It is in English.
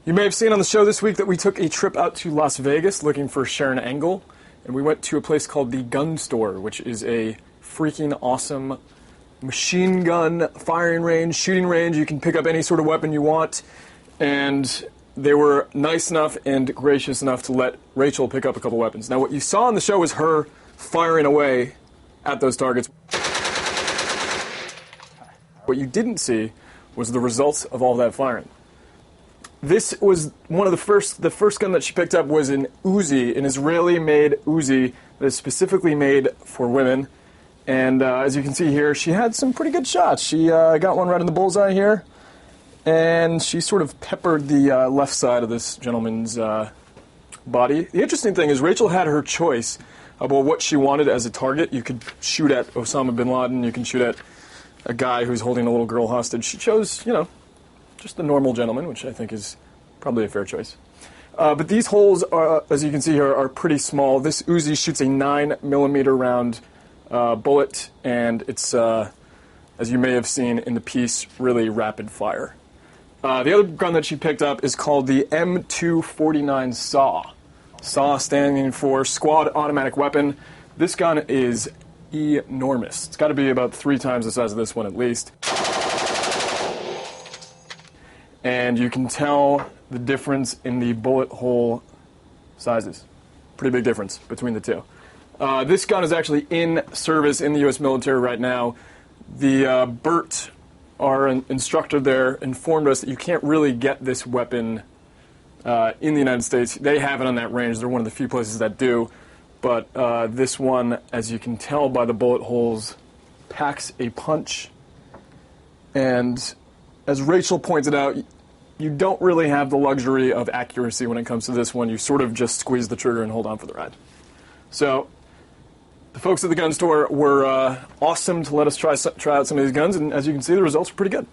You may have seen on the show this week that we took a trip out to Las Vegas looking for Sharon Engel, and we went to a place called the Gun Store, which is a freaking awesome machine gun firing range, shooting range. You can pick up any sort of weapon you want, and they were nice enough and gracious enough to let Rachel pick up a couple weapons. Now, what you saw on the show was her firing away at those targets. What you didn't see was the results of all that firing. This was one of the first gun that she picked up was an Uzi, an Israeli-made Uzi that is specifically made for women. And as you can see here, she had some pretty good shots. She got one right in the bullseye here, and she sort of peppered the left side of this gentleman's body. The interesting thing is Rachel had her choice about what she wanted as a target. You could shoot at Osama bin Laden. You can shoot at a guy who's holding a little girl hostage. She chose, just the normal gentleman, which I think is probably a fair choice. But these holes, as you can see here, are pretty small. This Uzi shoots a 9mm round bullet, and it's, as you may have seen in the piece, really rapid fire. The other gun that she picked up is called the M249 SAW. SAW standing for Squad Automatic Weapon. This gun is enormous. It's got to be about 3 times the size of this one at least. And you can tell the difference in the bullet hole sizes. Pretty big difference between the two. This gun is actually in service in the U.S. military right now. The BERT, our instructor there, informed us that you can't really get this weapon in the United States. They have it on that range. They're one of the few places that do. But this one, as you can tell by the bullet holes, packs a punch. And as Rachel pointed out, you don't really have the luxury of accuracy when it comes to this one. You sort of just squeeze the trigger and hold on for the ride. So the folks at the gun store were awesome to let us try out some of these guns, and as you can see, the results are pretty good.